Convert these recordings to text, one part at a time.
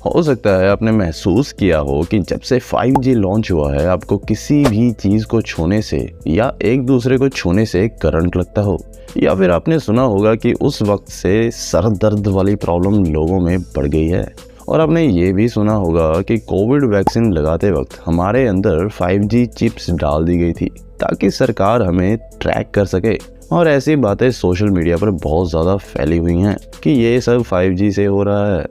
हो सकता है आपने महसूस किया हो कि जब से 5G लॉन्च हुआ है आपको किसी भी चीज़ को छूने से या एक दूसरे को छूने से करंट लगता हो, या फिर आपने सुना होगा कि उस वक्त से सर दर्द वाली प्रॉब्लम लोगों में बढ़ गई है। और आपने ये भी सुना होगा कि कोविड वैक्सीन लगाते वक्त हमारे अंदर 5G चिप्स डाल दी गई थी ताकि सरकार हमें ट्रैक कर सके। और ऐसी बातें सोशल मीडिया पर बहुत ज़्यादा फैली हुई हैं कि ये सब 5G से हो रहा है।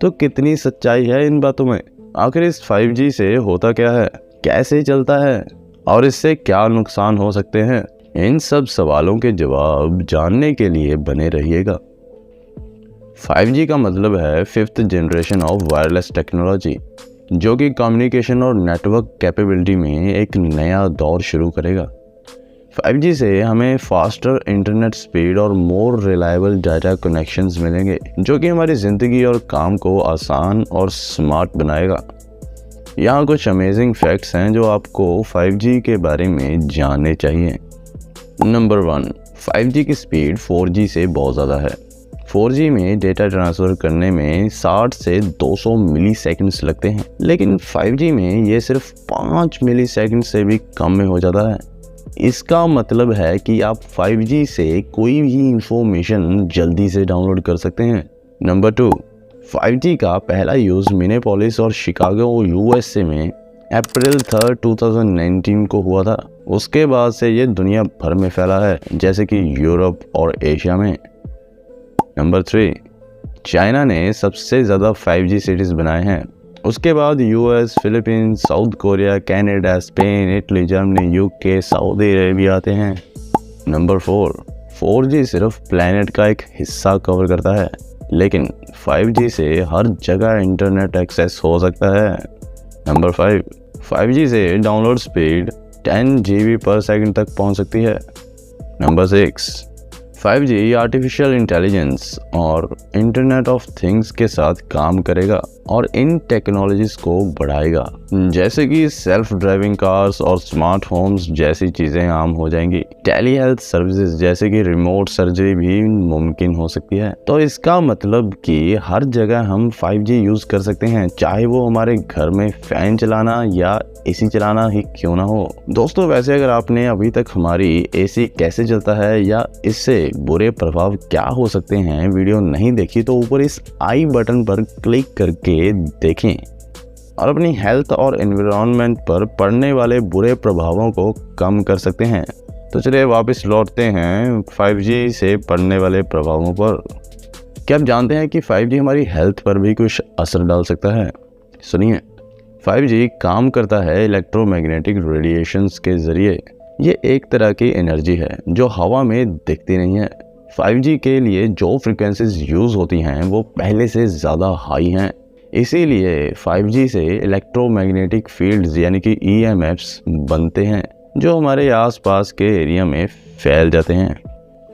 तो कितनी सच्चाई है इन बातों में? आखिर इस 5G से होता क्या है, कैसे चलता है और इससे क्या नुकसान हो सकते हैं? इन सब सवालों के जवाब जानने के लिए बने रहिएगा। 5G का मतलब है 5th generation of wireless technology, जो कि कम्युनिकेशन और नेटवर्क कैपेबिलिटी में एक नया दौर शुरू करेगा। 5G से हमें फास्टर इंटरनेट स्पीड और मोर रिलायबल डाटा कनेक्शंस मिलेंगे, जो कि हमारी ज़िंदगी और काम को आसान और स्मार्ट बनाएगा। यहाँ कुछ अमेजिंग फैक्ट्स हैं जो आपको 5G के बारे में जानने चाहिए। नंबर 1, 5G की स्पीड 4G से बहुत ज़्यादा है। 4G में डेटा ट्रांसफ़र करने में 60 से 200 मिली सेकेंड्स लगते हैं, लेकिन 5G में ये सिर्फ 5 मिली सेकेंड से भी कम में हो जाता है। इसका मतलब है कि आप 5G से कोई भी इंफॉर्मेशन जल्दी से डाउनलोड कर सकते हैं। नंबर 2, 5G का पहला यूज़ मिनेपोलिस और शिकागो USA में अप्रैल 3, 2019 को हुआ था। उसके बाद से ये दुनिया भर में फैला है, जैसे कि यूरोप और एशिया में। नंबर 3, चाइना ने सबसे ज़्यादा 5G सिटीज़ बनाए हैं। उसके बाद US, Philippines, south Korea, Canada, Spain, Italy, Germany, UK, Saudi Arabia आते हैं। नंबर 4, 4G सिर्फ प्लैनेट का एक हिस्सा कवर करता है, लेकिन 5G से हर जगह इंटरनेट एक्सेस हो सकता है। नंबर 5, 5G से डाउनलोड स्पीड 10 GB पर सेकंड तक पहुंच सकती है। नंबर 6, 5G आर्टिफिशियल इंटेलिजेंस और इंटरनेट ऑफ थिंग्स के साथ काम करेगा और इन टेक्नोलॉजीज़ को बढ़ाएगा, जैसे कि सेल्फ ड्राइविंग कार्स और स्मार्ट होम्स जैसी चीज़ें आम हो जाएंगी। टेली हेल्थ सर्विसेज जैसे कि रिमोट सर्जरी भी मुमकिन हो सकती है। तो इसका मतलब कि हर जगह हम 5G यूज़ कर सकते हैं, चाहे वो हमारे घर में फ़ैन चलाना या AC चलाना ही क्यों ना हो। दोस्तों, वैसे अगर आपने अभी तक हमारी AC कैसे चलता है या इससे बुरे प्रभाव क्या हो सकते हैं वीडियो नहीं देखी, तो ऊपर इस आई बटन पर क्लिक करके देखें और अपनी हेल्थ और एनवायरनमेंट पर पड़ने वाले बुरे प्रभावों को कम कर सकते हैं। तो चलिए वापस लौटते हैं 5G से पड़ने वाले प्रभावों पर। क्या आप जानते हैं कि 5G हमारी हेल्थ पर भी कुछ असर डाल सकता है? सुनिए, 5G काम करता है इलेक्ट्रोमैग्नेटिक रेडिएशंस के ज़रिए। ये एक तरह की एनर्जी है जो हवा में दिखती नहीं है। 5G के लिए जो फ्रिक्वेंसीज यूज़ होती हैं वो पहले से ज़्यादा हाई हैं, इसीलिए 5G से इलेक्ट्रोमैग्नेटिक फील्ड्स यानी कि EMFs बनते हैं जो हमारे आसपास के एरिया में फैल जाते हैं।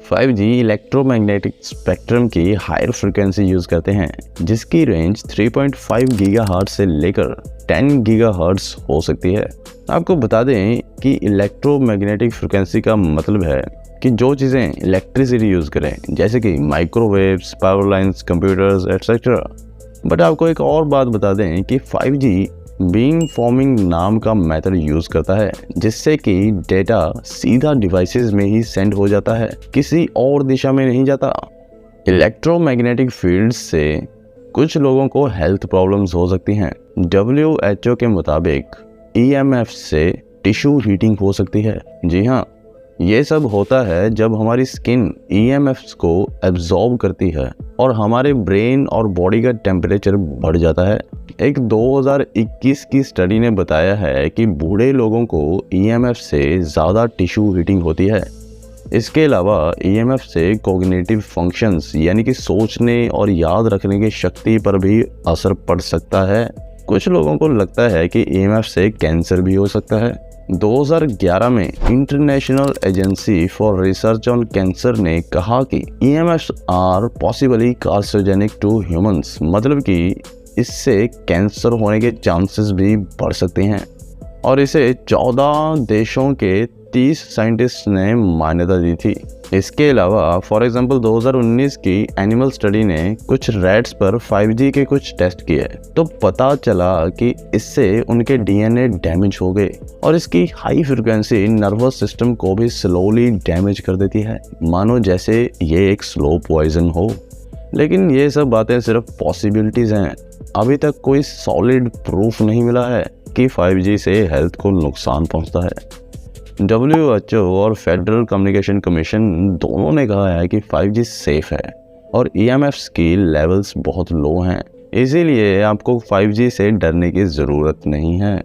5G इलेक्ट्रोमैग्नेटिक स्पेक्ट्रम की हायर फ्रिक्वेंसी यूज़ करते हैं, जिसकी रेंज 3.5 गीगाहर्ट्ज़ से लेकर 10 गीगाहर्ट्ज़ हो सकती है। आपको बता दें कि इलेक्ट्रोमैग्नेटिक फ्रिक्वेंसी का मतलब है कि जो चीज़ें इलेक्ट्रिसिटी यूज़ करें, जैसे कि microwaves, power lines, computers etcetera. But आपको एक और बात बता दें कि 5G बीम फॉर्मिंग नाम का मेथड यूज़ करता है, जिससे कि डेटा सीधा डिवाइसेस में ही सेंड हो जाता है, किसी और दिशा में नहीं जाता। इलेक्ट्रोमैग्नेटिक फील्ड से कुछ लोगों को हेल्थ प्रॉब्लम्स हो सकती हैं। WHO के मुताबिक EMF से टिश्यू हीटिंग हो सकती है। जी हाँ, ये सब होता है जब हमारी स्किन EMFs को एब्जॉर्ब करती है और हमारे ब्रेन और बॉडी का टेम्परेचर बढ़ जाता है। एक 2021 की स्टडी ने बताया है कि बूढ़े लोगों को EMF से ज़्यादा टिश्यू हीटिंग होती है। इसके अलावा EMF से कॉग्निटिव फंक्शंस यानी कि सोचने और याद रखने की शक्ति पर भी असर पड़ सकता है। कुछ लोगों को लगता है कि EMF से कैंसर भी हो सकता है। 2011 में international agency for research on cancer ने कहा कि EMFs are possibly carcinogenic to humans, मतलब कि इससे कैंसर होने के चांसेस भी बढ़ सकते हैं। और इसे 14 देशों के 30 साइंटिस्ट ने मान्यता दी थी। इसके अलावा फॉर एग्जांपल 2019 की एनिमल स्टडी ने कुछ रैट्स पर 5G के कुछ टेस्ट किए तो पता चला कि इससे उनके डीएनए डैमेज हो गए और इसकी हाई फ्रिक्वेंसी नर्वस सिस्टम को भी स्लोली डैमेज कर देती है, मानो जैसे ये एक स्लो पॉइजन हो। लेकिन ये सब बातें सिर्फ पॉसिबिलिटीज हैं। अभी तक कोई सॉलिड प्रूफ नहीं मिला है कि 5G से हेल्थ को नुकसान पहुंचता है। WHO और फेडरल कम्युनिकेशन कमीशन दोनों ने कहा है कि 5G सेफ है और EMFs की लेवल्स बहुत लो हैं, इसीलिए आपको 5G से डरने की ज़रूरत नहीं है।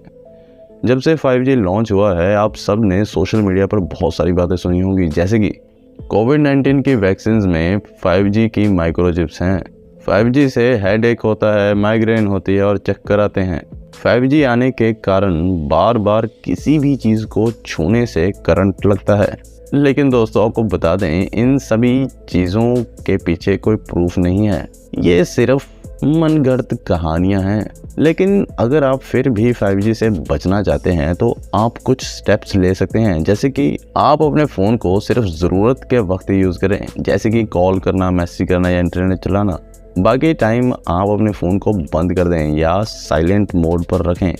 जब से 5G लॉन्च हुआ है आप सब ने सोशल मीडिया पर बहुत सारी बातें सुनी होंगी, जैसे कि कोविड-19 की वैक्सीन में 5G की माइक्रोचिप्स हैं, 5G से हेडेक होता है, माइग्रेन होती है और चक्कर आते हैं। 5G आने के कारण बार बार किसी भी चीज़ को छूने से करंट लगता है। लेकिन दोस्तों आपको बता दें, इन सभी चीज़ों के पीछे कोई प्रूफ नहीं है, ये सिर्फ मनगढ़ंत कहानियां हैं। लेकिन अगर आप फिर भी 5G से बचना चाहते हैं तो आप कुछ स्टेप्स ले सकते हैं, जैसे कि आप अपने फ़ोन को सिर्फ ज़रूरत के वक्त यूज़ करें, जैसे कि कॉल करना, मैसेज करना या इंटरनेट चलाना। बाकी टाइम आप अपने फ़ोन को बंद कर दें या साइलेंट मोड पर रखें,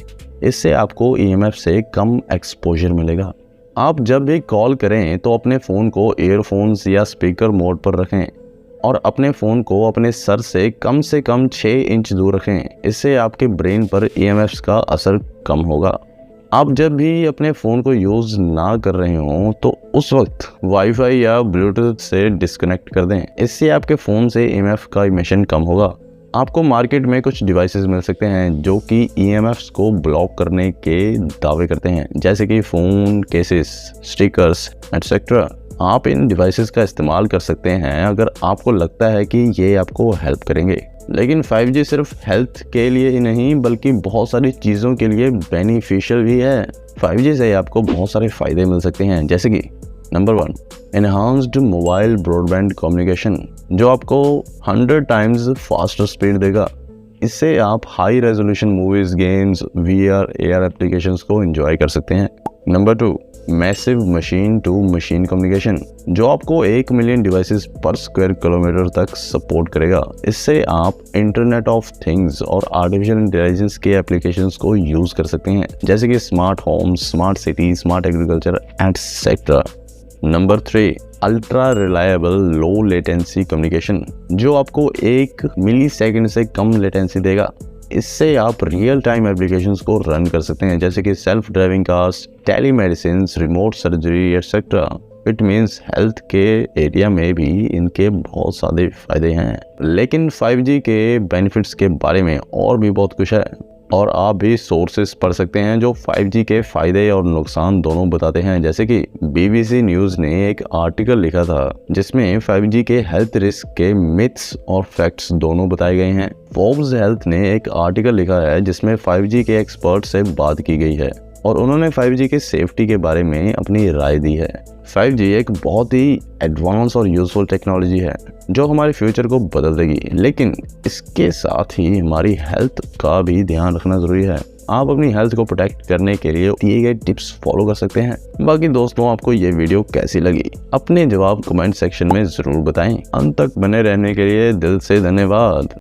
इससे आपको EMF से कम एक्सपोजर मिलेगा। आप जब भी कॉल करें तो अपने फ़ोन को ईयरफोन्स या स्पीकर मोड पर रखें और अपने फ़ोन को अपने सर से कम 6 इंच दूर रखें, इससे आपके ब्रेन पर EMFs का असर कम होगा। आप जब भी अपने फ़ोन को यूज़ ना कर रहे हों तो उस वक्त वाईफाई या ब्लूटूथ से डिस्कनेक्ट कर दें, इससे आपके फ़ोन से EMF का इमिशन कम होगा। आपको मार्केट में कुछ डिवाइसेस मिल सकते हैं जो कि EMFs को ब्लॉक करने के दावे करते हैं, जैसे कि फ़ोन केसेस, स्टिकर्स एटसेट्रा। आप इन डिवाइसेस का इस्तेमाल कर सकते हैं अगर आपको लगता है कि ये आपको हेल्प करेंगे। लेकिन 5G सिर्फ हेल्थ के लिए ही नहीं बल्कि बहुत सारी चीज़ों के लिए बेनिफिशियल भी है। 5G से आपको बहुत सारे फ़ायदे मिल सकते हैं, जैसे कि number 1, enhanced mobile broadband communication, जो आपको 100 टाइम्स फास्टर स्पीड देगा। इससे आप high resolution movies, games, VR, AR applications को एंजॉय कर सकते हैं। Number 2, massive machine to machine communication, जो आपको 1 million devices per square kilometre तक सपोर्ट करेगा। इससे आप इंटरनेट ऑफ थिंग्स और आर्टिफिशियल इंटेलिजेंस के एप्लीकेशंस को यूज़ कर सकते हैं, जैसे कि smart homes, smart city, smart agriculture etcetera. Number 3, ultra reliable low latency communication, जो आपको 1 मिलीसेकंड से कम लेटेंसी देगा। इससे आप रियल टाइम एप्लीकेशंस को रन कर सकते हैं, जैसे कि self driving cars, telemedicine, remote surgery etcetera. It means health के एरिया में भी इनके बहुत सारे फायदे हैं। लेकिन 5G के बेनिफिट्स के बारे में और भी बहुत कुछ है और आप भी सोर्सेस पढ़ सकते हैं जो 5G के फ़ायदे और नुकसान दोनों बताते हैं, जैसे कि BBC न्यूज़ ने एक आर्टिकल लिखा था जिसमें 5G के हेल्थ रिस्क के मिथ्स और फैक्ट्स दोनों बताए गए हैं। फोर्ब्स हेल्थ ने एक आर्टिकल लिखा है जिसमें 5G के एक्सपर्ट से बात की गई है और उन्होंने 5G के सेफ्टी के बारे में अपनी राय दी है। 5G एक बहुत ही एडवांस और यूजफुल टेक्नोलॉजी है जो हमारे फ्यूचर को बदल देगी, लेकिन इसके साथ ही हमारी हेल्थ का भी ध्यान रखना ज़रूरी है। आप अपनी हेल्थ को प्रोटेक्ट करने के लिए दिए गए टिप्स फॉलो कर सकते हैं। बाकी दोस्तों, आपको ये वीडियो कैसी लगी अपने जवाब कमेंट सेक्शन में ज़रूर बताएं। अंत तक बने रहने के लिए दिल से धन्यवाद।